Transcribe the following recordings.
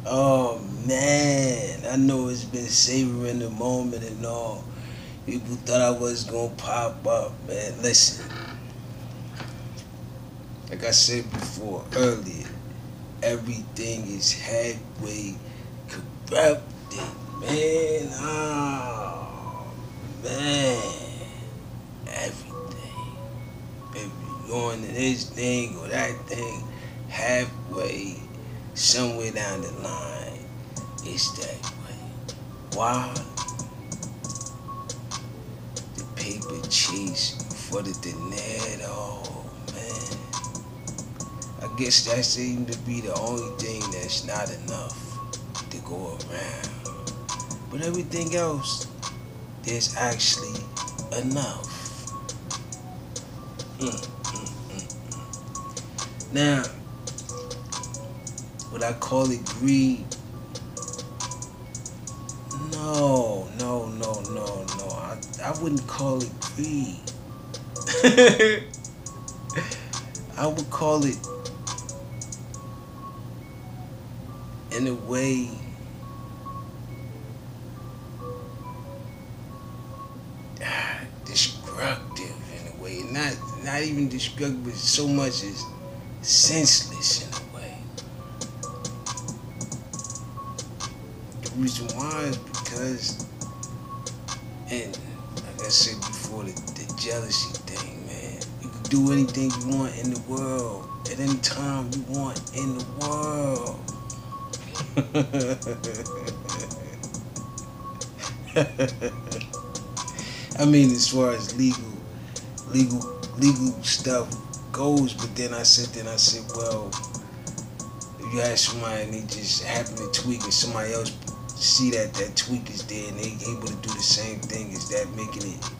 Oh man, I know it's been savoring the moment and all. People thought I was gonna pop up, man. Listen, like I said before earlier, everything is halfway corrupted, man. Oh man, everything. If you going to this thing or that thing, halfway, somewhere down the line, it's that way. Why? The paper chase for the dinero, man. I guess that seems to be the only thing that's not enough to go around. But everything else, there's actually enough. Now, would I call it greed? No. I wouldn't call it greed. I would call it, in a way, destructive in a way. Not even destructive, but so much as senseless in a way. The reason why is because, and like I said before, the jealousy thing, man. You can do anything you want in the world at any time you want in the world. I mean, as far as legal stuff goes, but then I said, well, if you ask somebody and they just happen to tweak and somebody else see that tweak is there and they able to do the same thing, is that making it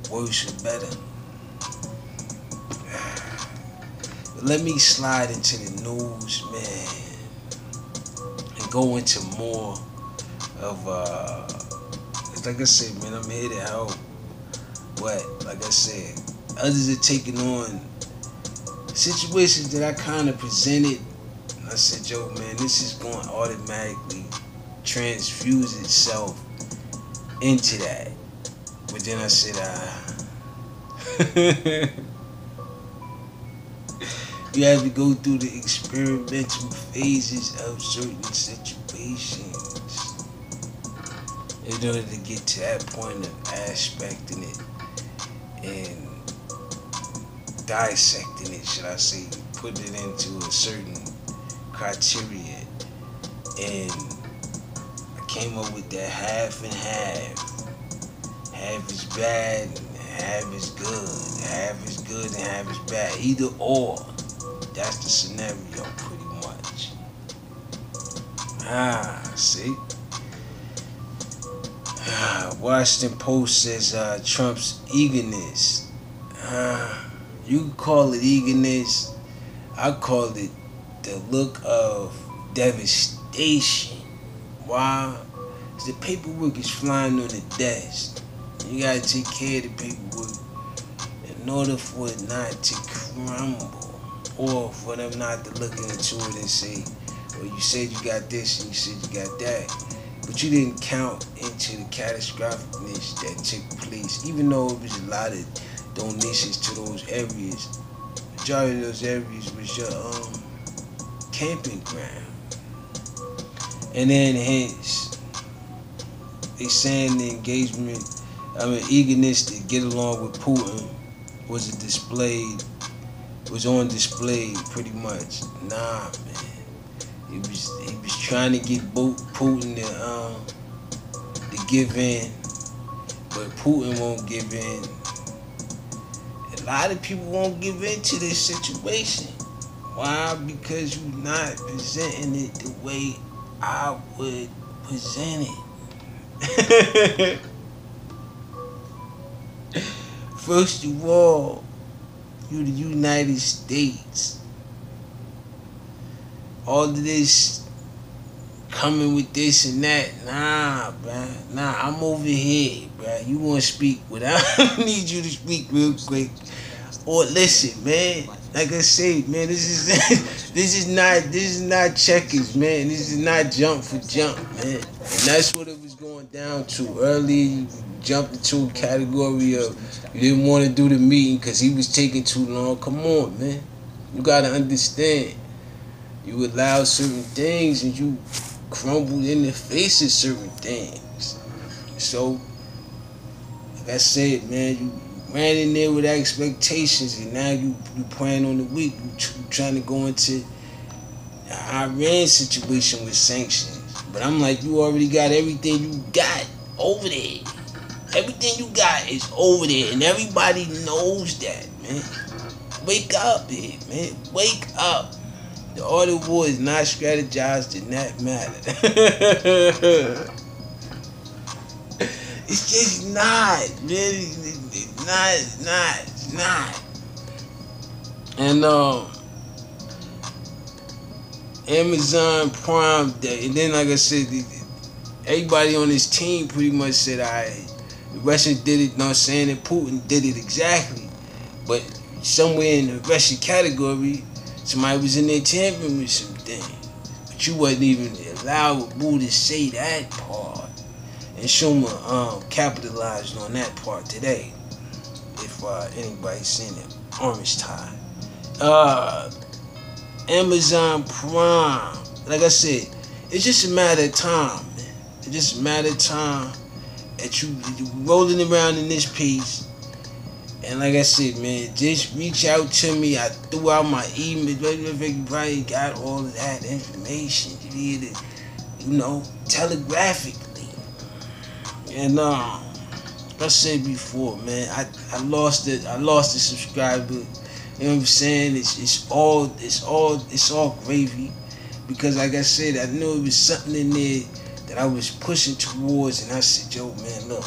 worse or better? But let me slide into the news, man, and go into more of like I said, man, I'm here to help. What? Like I said, others are taking on situations that I kind of presented. I said, yo, man, this is going to automatically transfuse itself into that. But then I said, you have to go through the experimental phases of certain situations in order to get to that point of aspecting it and dissecting it, should I say, put it into a certain criteria. And I came up with that half and half. Half is bad and half is good. Half is good and half is bad. Either or. That's the scenario pretty much. See? Washington Post says Trump's eagerness. You can call it eagerness. I call it the look of devastation. Why? Because the paperwork is flying on the desk. You gotta take care of the paperwork in order for it not to crumble, or for them not to look into it and say, well, you said you got this and you said you got that, but you didn't count into the catastrophicness that took place. Even though it was a lot of donations to those areas, the majority of those areas was your camping ground. And then hence, they saying the eagerness to get along with Putin was on display pretty much. Nah, man. He was trying to get Putin to give in, but Putin won't give in. A lot of people won't give in to this situation. Why? Because you're not presenting it the way I would present it. First of all, you the United States. All of this coming with this and that, nah, bruh. Nah, I'm over here, bruh. You want to speak without I need you to speak real quick. Or listen, man. Like I say, man, this is this is not checkers, man. This is not jump for jump, man. And that's what it was going down to. Earlier, you jumped into a category of you didn't want to do the meeting because he was taking too long. Come on, man. You gotta understand. You allowed certain things and you crumbled in the face of certain things. So, like I said, man, you ran in there with expectations, and now you plan on the week. You trying to go into the Iran situation with sanctions. But I'm like, you already got everything you got over there. Everything you got is over there, and everybody knows that, man. Wake up, here, man. Wake up. The art of war is not strategized in that matter. It's just not, really. It's not. And Amazon Prime Day, and then like I said, everybody on this team pretty much said, "Alright, the Russians did it." Not saying that Putin did it exactly, but somewhere in the Russian category, somebody was in there tampering with some things. But you wasn't even allowed Boo to say that part. And Schumer capitalized on that part today. If anybody's seen it, Orange Tie. Amazon Prime. Like I said, it's just a matter of time, man. It's just a matter of time that you rolling around in this piece. And like I said, man, just reach out to me. I threw out my email. You probably got all of that information. You need it, telegraphically. And like I said before, man, I lost it. I lost a subscriber. You know what I'm saying? It's all gravy, because like I said, I knew it was something in there that I was pushing towards, and I said, yo, man, look,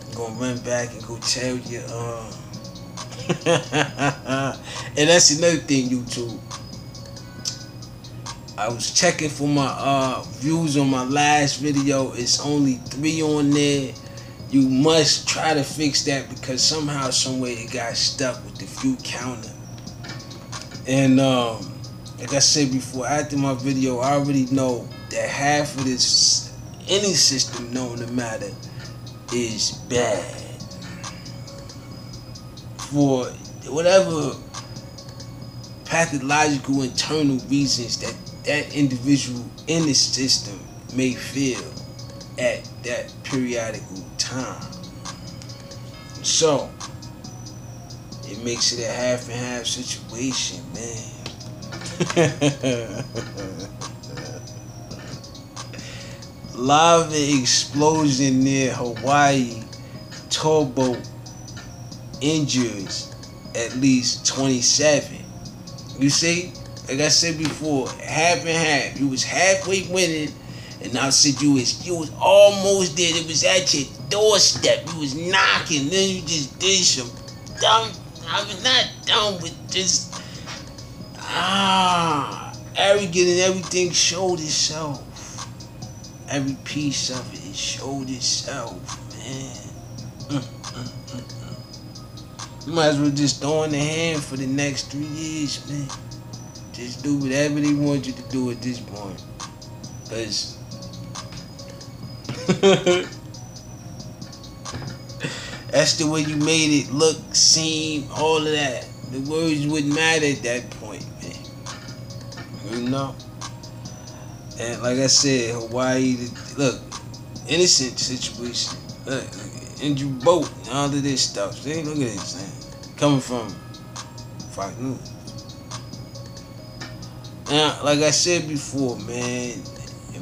I'm gonna run back and go tell you. And that's another thing, YouTube. I was checking for my views on my last video. It's only 3 on there. You must try to fix that, because somehow, someway, it got stuck with the view counter. And like I said before, after my video, I already know that half of this, any system known to matter, is bad. For whatever pathological internal reasons that individual in the system may feel at that periodical time. So it makes it a half and half situation, man. Lava explosion near Hawaii. Towboat injures at least 27. You see, like I said before, half and half. You was halfway winning, and I said you was almost there. It was at your doorstep. You was knocking. Then you just did some dumb. I mean, not dumb, but just arrogant, and everything showed itself. Every piece of it showed itself, man. You might as well just throw in the hand for the next 3 years, man. Just do whatever they want you to do at this point. Cause that's the way you made it look, seem, all of that. The words wouldn't matter at that point, man. You know? And like I said, Hawaii, look, innocent situation. Look, injured boat, and all of this stuff. See, look at this thing. Coming from Fox News. Now, like I said before, man,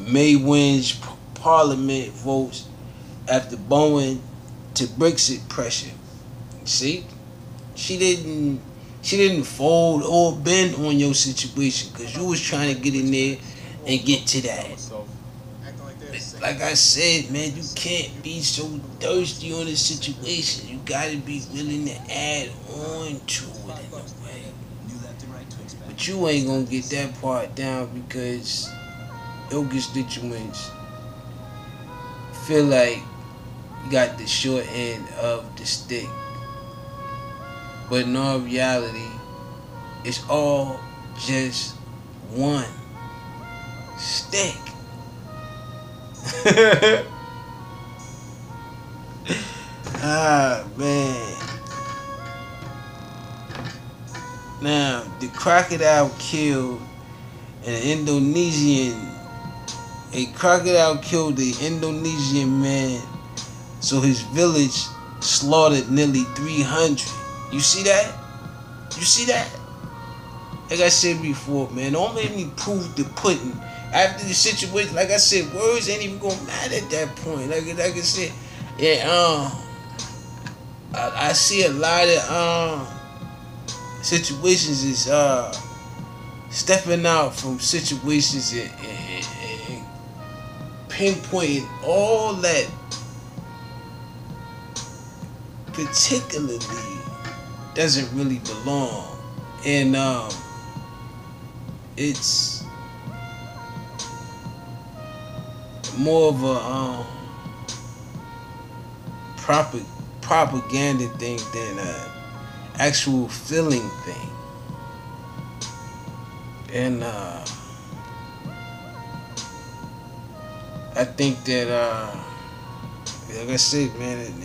May wins Parliament votes after bowing to Brexit pressure. See, she didn't fold or bend on your situation, because you was trying to get in there and get to that. Like I said, man, you can't be so thirsty on the situation. You gotta be willing to add on to it in a way. But you ain't gonna get that part down, because your constituents feel like you got the short end of the stick. But in all reality, it's all just one stick. Ah, man. Now, the crocodile killed an Indonesian. A crocodile killed the Indonesian man, so his village slaughtered nearly 300. You see that? You see that? Like I said before, man, don't make me prove the pudding. After the situation, like I said, words ain't even gonna matter at that point. Like I said, yeah, I see a lot of situations is stepping out from situations and pinpointing all that particularly doesn't really belong. And it's more of a propaganda thing than an actual feeling thing. And I think that like I said, man, and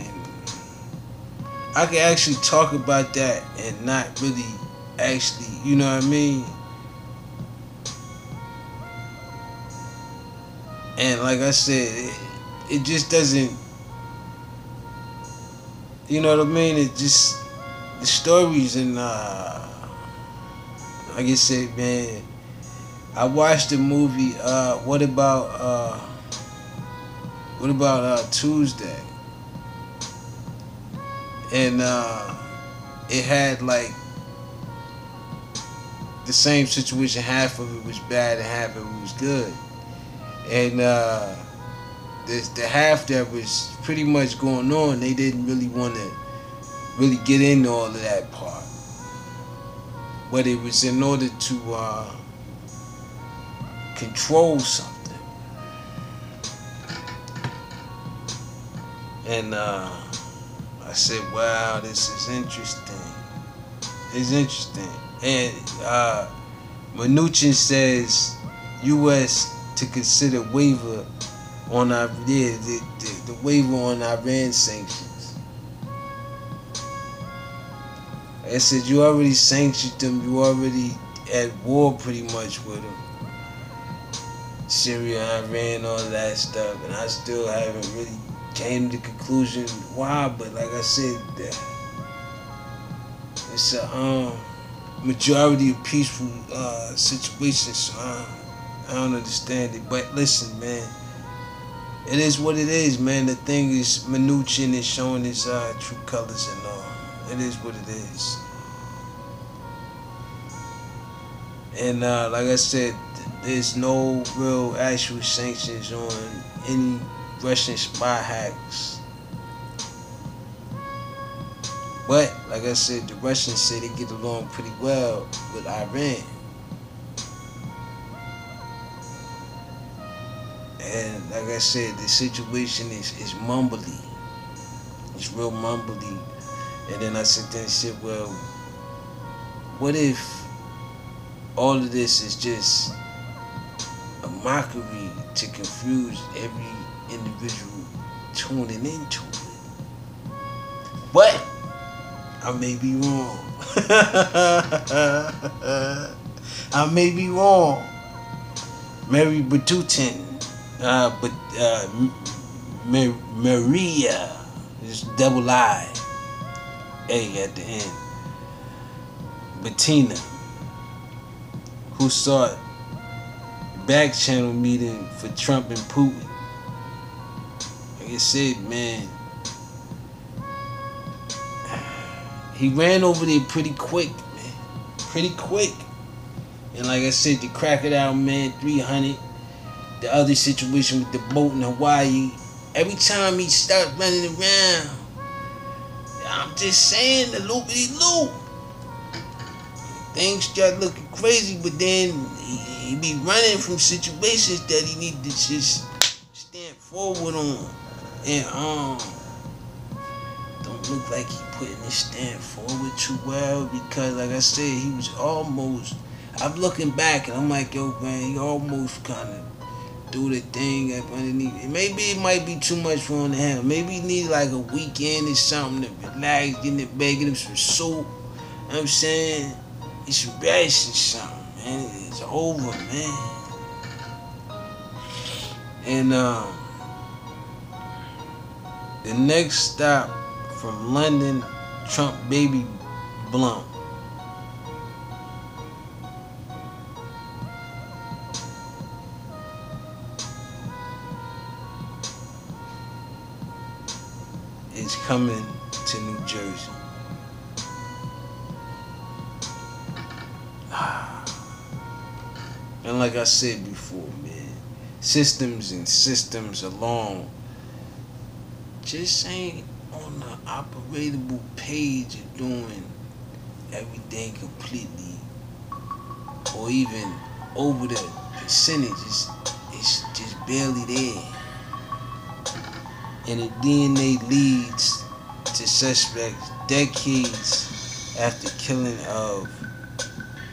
I can actually talk about that and not really actually, you know what I mean? And like I said, it just doesn't, you know what I mean? It just, the stories and like I said, man, I watched the movie, What About Tuesday? And it had like the same situation. Half of it was bad and half of it was good. And the half that was pretty much going on, they didn't really want to really get into all of that part. But it was in order to control something. And I said, wow, this is interesting. It's interesting. And Mnuchin says U.S. to consider waiver on our the waiver on Iran sanctions. I said, you already sanctioned them. You already at war pretty much with them. Syria, Iran, all that stuff. And I still haven't really came to the conclusion why, but like I said, it's a majority of peaceful situations, so I don't understand it. But listen, man, it is what it is, man. The thing is, Mnuchin is showing his true colors and all. It is what it is. And like I said, there's no real actual sanctions on any Russian spy hacks. But like I said, the Russians say they get along pretty well with Iran. And like I said, the situation is mumbly. It's real mumbly. And then I sit there and said, well, what if all of this is just a mockery to confuse every individual tuning into it? But I may be wrong. I may be wrong. Mary Batutin, Maria, is double I, A at the end. Bettina, who sought back channel meeting for Trump and Putin. Like I said, man, he ran over there pretty quick, man. Pretty quick. And like I said, the crocodile man, 300. The other situation with the boat in Hawaii. Every time he started running around, I'm just saying, the loopity-loop. Things start looking crazy, but then he be running from situations that he need to just stand forward on. And don't look like he putting his stand forward too well because, like I said, he was almost. I'm looking back and I'm like, yo, man, he almost kind of do the thing up underneath. Maybe it might be too much for him to handle. Maybe he need like a weekend or something to relax, get in the bed, get him some soup. You know what I'm saying? Get some rest or something, man. It's over, man. And the next stop from London, Trump baby blunt. Is coming to New Jersey. And like I said before, man, systems and systems alone just ain't on the operatable page of doing everything completely or even over the percentages. It's just barely there. And the DNA leads to suspects decades after killing of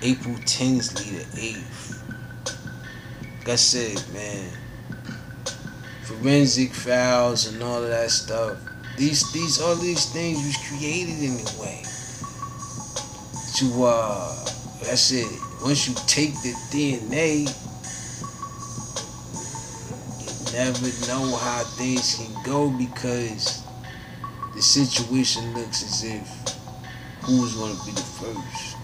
April Tinsley the 8th. Like I said, man, forensic files and all of that stuff. All these things was created in a way to like I said, once you take the DNA, never know how things can go because the situation looks as if who's going to be the first.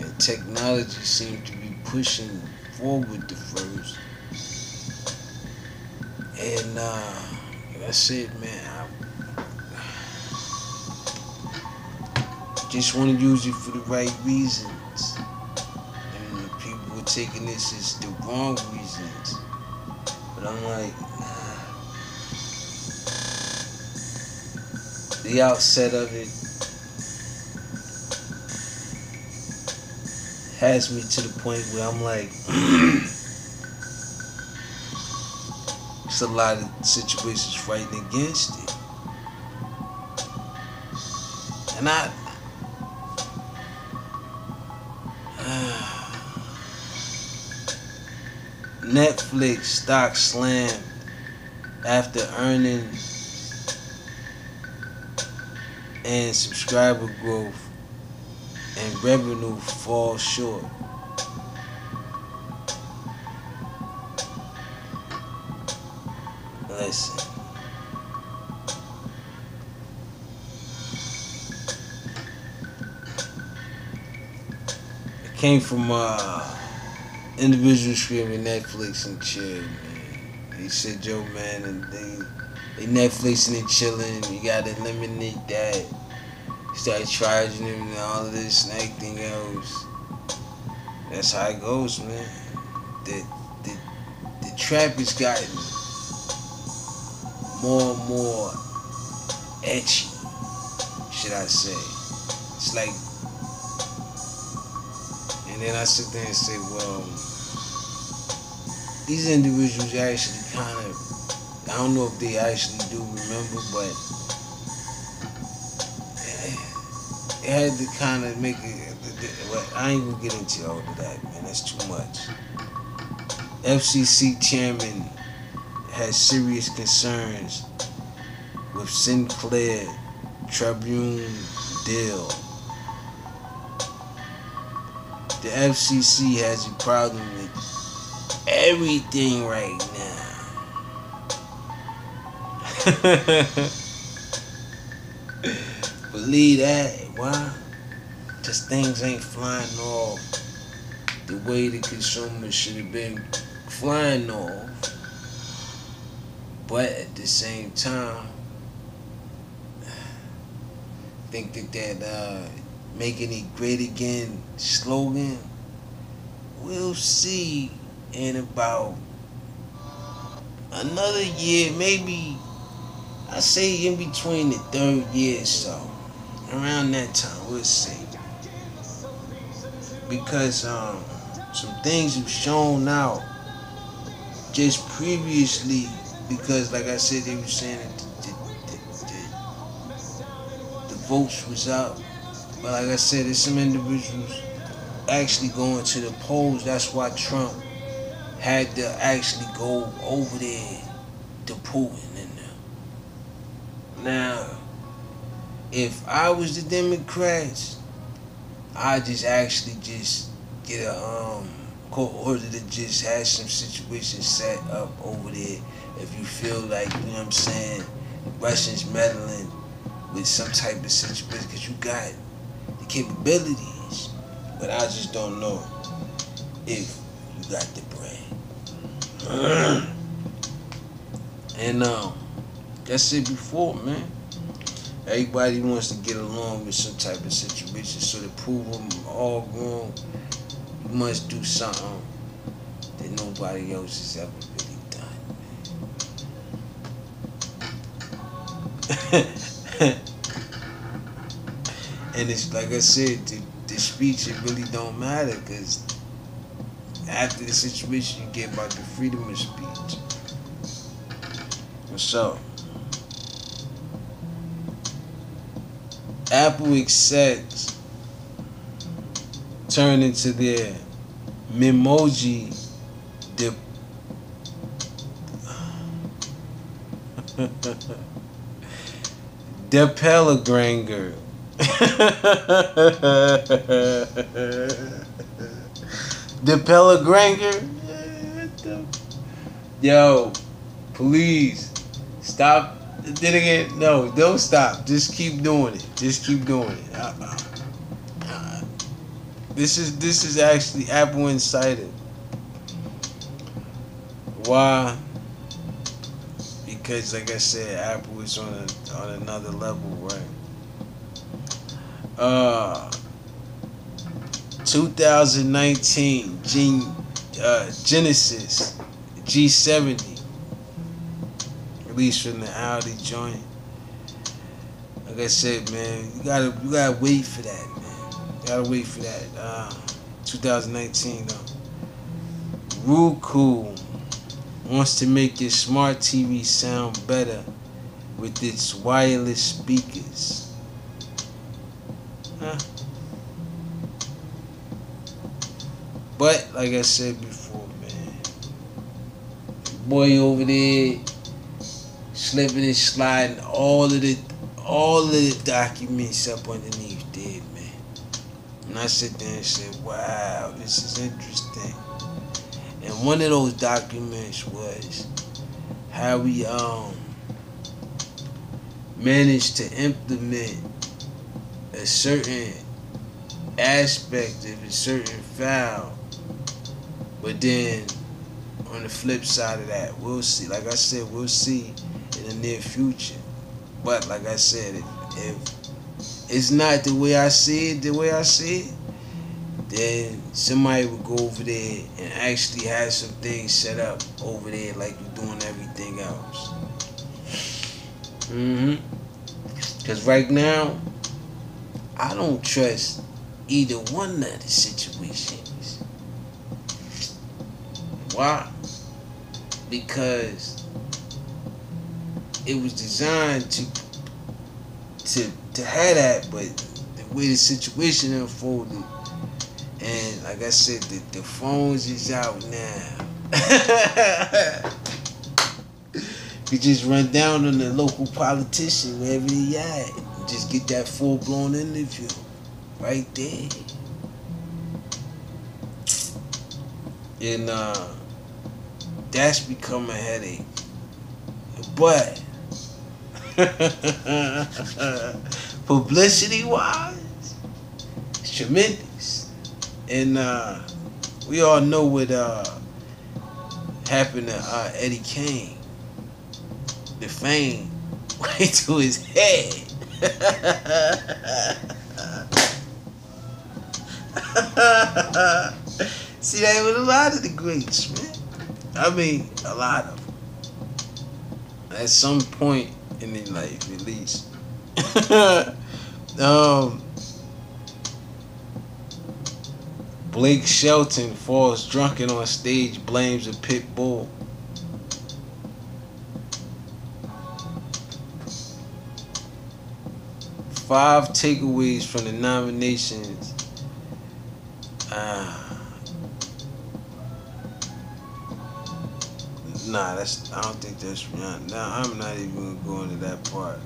And technology seems to be pushing forward the first. And like I said, man, I just want to use it for the right reasons. People were taking this as the wrong reasons. But I'm like, nah. The outset of it has me to the point where I'm like, it's a lot of situations fighting against it. And Netflix stock slammed after earnings and subscriber growth and revenue fall short. Listen. It came from individual screaming Netflix and chill, man. He said, yo, man, and they Netflixing and chilling. You gotta eliminate that. Start charging them and all of this and everything else. That's how it goes, man. The trap has gotten more and more etchy, should I say. It's like, and then I sit there and say, well, these individuals actually kind of, I don't know if they actually do remember, but it had to kind of make it, well, I ain't gonna get into all of that, man, that's too much. FCC chairman has serious concerns with Sinclair Tribune deal. The FCC has a problem with everything right now. Believe that. Why? Because things ain't flying off the way the consumers should have been flying off. But at the same time, I think that making it great again slogan, we'll see in about another year, maybe I say in between the third year or so. Around that time, we'll see. Because some things have shown out just previously, because like I said, they were saying that the votes was up. But like I said, there's some individuals actually going to the polls. That's why Trump had to actually go over there to Putin and them. Now, if I was the Democrats, I just actually just get a court order to just have some situations set up over there. If you feel like, you know what I'm saying, Russians meddling with some type of situation, because you got the capabilities, but I just don't know if you got the brain. And I said before, man, everybody wants to get along with some type of situation. So to prove them all wrong, you must do something that nobody else has ever really done. And it's like I said, the speech, it really don't matter, because after the situation you get about the freedom of speech. What's up? Apple accepts turn into their Memoji Depelagranger. Depelagranger. Yo, please stop. Then again, no, don't stop. Just keep doing it. Just keep doing it. This is actually Apple Insider. Why? Because like I said, Apple is on another level, right? 2019 Genesis G70 released from the Audi joint. Like I said, man, you gotta wait for that, man. You gotta wait for that. 2019 though. Roku wants to make your smart TV sound better with its wireless speakers. Huh? But like I said before, man, boy over there slipping and sliding all of the documents up underneath there, man. And I sit there and said, wow, this is interesting. And one of those documents was how we managed to implement a certain aspect of a certain file, but then on the flip side of that, we'll see. Like I said, we'll see in the near future. But like I said, if it's not the way I see it, then somebody would go over there and actually have some things set up over there like you're doing everything else. Because right now, I don't trust either one of the situations. Why? Because it was designed to have that, but the way the situation unfolded, and like I said, the phones is out now. You just run down on the local politician wherever he at, and just get that full-blown interview right there. And that's become a headache. But publicity-wise, it's tremendous. And we all know what happened to Eddie Kane. The fame went to his head. See, that with a lot of the greats, man. I mean, a lot of them. At some point in their life, at least. Blake Shelton falls drunken on stage, blames a pit bull. 5 takeaways from the nominations. Nah, I don't think that's Rihanna. Nah, I'm not even gonna go into that part.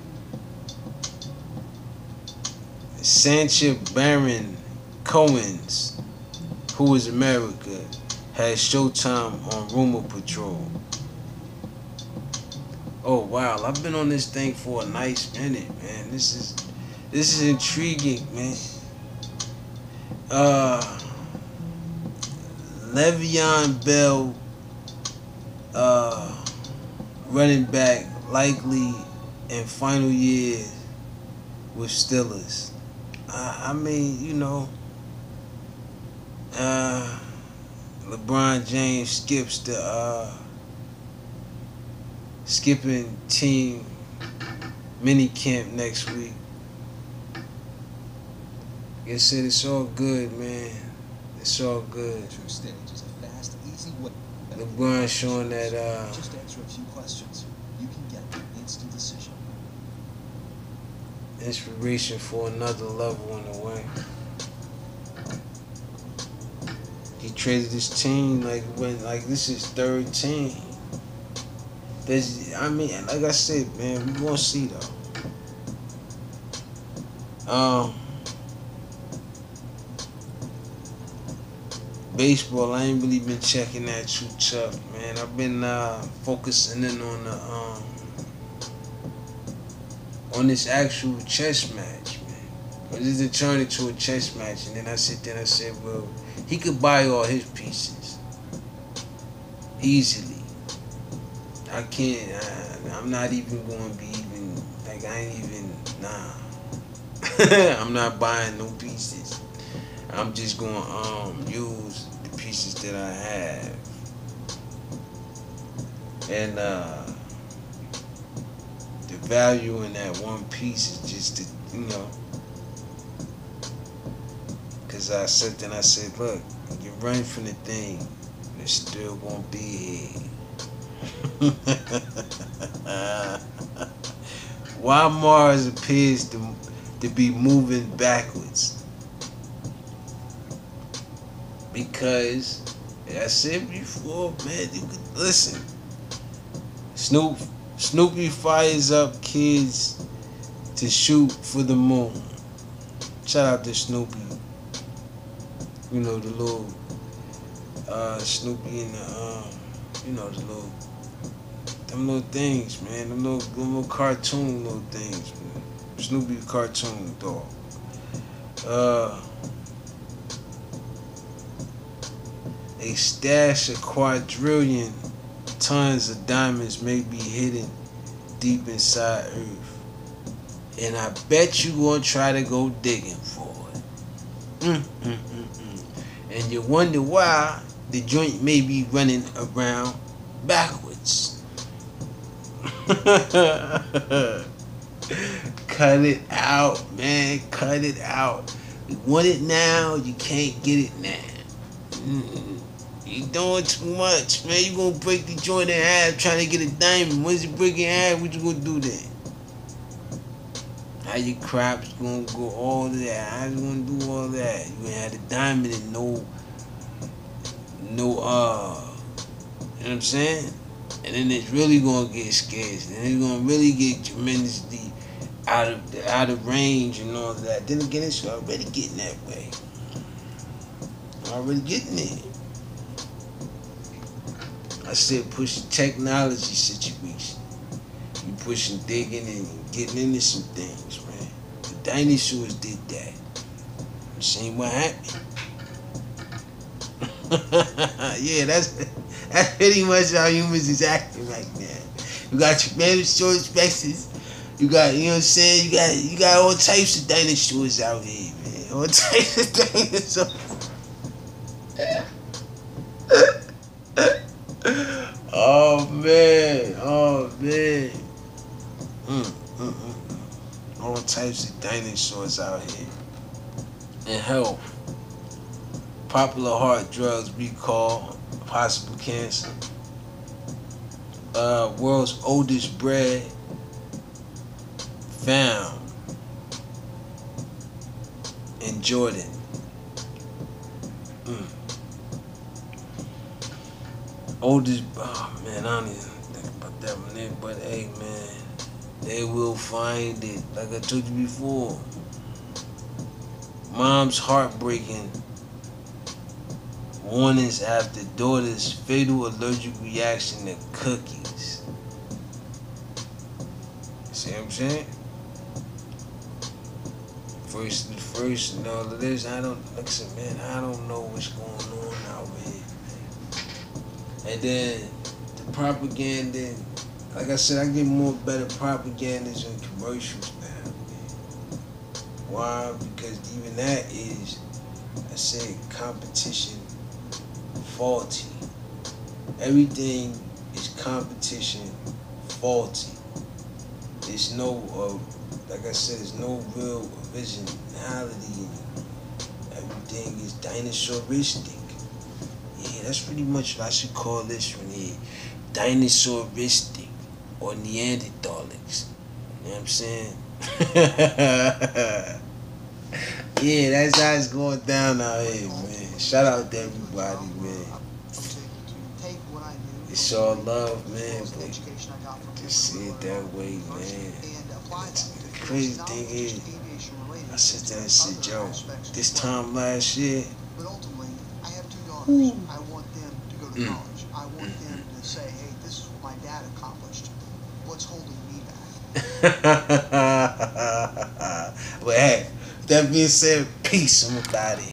Sacha Baron Cohen's Who is America has Showtime on Rumor Patrol. Oh wow, I've been on this thing for a nice minute, man. This is intriguing, man. Le'Veon Bell, running back, likely in final year with Steelers. I mean, you know, LeBron James skipping team mini camp next week. Like I said, it's all good, man. It's all good. LeBron showing that just answer a few questions. You can get an instant decision. Inspiration for another level in a way. He traded his team like this is third team. Like I said, man, we gonna see though. Baseball, I ain't really been checking that too tough, man. I've been focusing in on this actual chess match, man. This is turned into a chess match, and then I sit there and I said, well, he could buy all his pieces easily. I can't. I'm not even going to be even like I ain't even I'm not buying no pieces. I'm just going to use the pieces that I have. And the value in that one piece is just to, because I said, look, you run from the thing, it's still going to be here. Why Mars appears to be moving backwards? Because, as I said before, man, you could listen. Snoopy fires up kids to shoot for the moon. Shout out to Snoopy. You know, the little Snoopy and them little things, man. Them little cartoon little things, man. Snoopy cartoon dog. A stash of quadrillion tons of diamonds may be hidden deep inside Earth. And I bet you gonna try to go digging for it. And you wonder why the joint may be running around backwards. Cut it out, man. Cut it out. You want it now, you can't get it now. You doing too much, man. You gonna break the joint in half trying to get a diamond. Once you break it in half, what you gonna do then? How your crops gonna go all of that? How you gonna do all that? You gonna have the diamond and no, you know what I'm saying? And then it's really gonna get scarce. And it's gonna really get tremendously out of range and all that. Then again, it's already getting that way. Already getting it. I said push the technology situation. You pushing, digging, and getting into some things, man. The dinosaurs did that. You seen what happened? Yeah, that's pretty much how humans is acting right now. You got Tyrannosaurus Rexes. You got, you know what I'm saying? You got all types of dinosaurs out here, man. All types of dinosaurs. Oh man. All types of dinosaurs out here. And health. Popular heart drugs recall, possible cancer. World's oldest bread found. Jordan. Oldest, oh man, I don't even think about that one. But hey, man, they will find it. Like I told you before, mom's heartbreaking warnings after daughter's fatal allergic reaction to cookies. See what I'm saying? First, and all of this, I don't, like I said, man, I don't know what's going on out here. And then the propaganda, like I said, I get more better propagandas and commercials now. Man. Why? Because even that is, I said, competition faulty. Everything is competition faulty. There's no, like I said, there's no real originality. Everything is dinosauristic. Yeah, that's pretty much what I should call this one here. Dinosauristic or Neanderthalics. You know what I'm saying? Yeah, that's how it's going down out here, man. Shout out to everybody, man. It's all love, man, but just see it that way, man. The crazy thing is, I sit there and said, yo, this time last year, But ultimately, I have two daughters. I want them to go to college. I want them to say, hey, this is what my dad accomplished. What's holding me back? But hey, that being said, peace, everybody.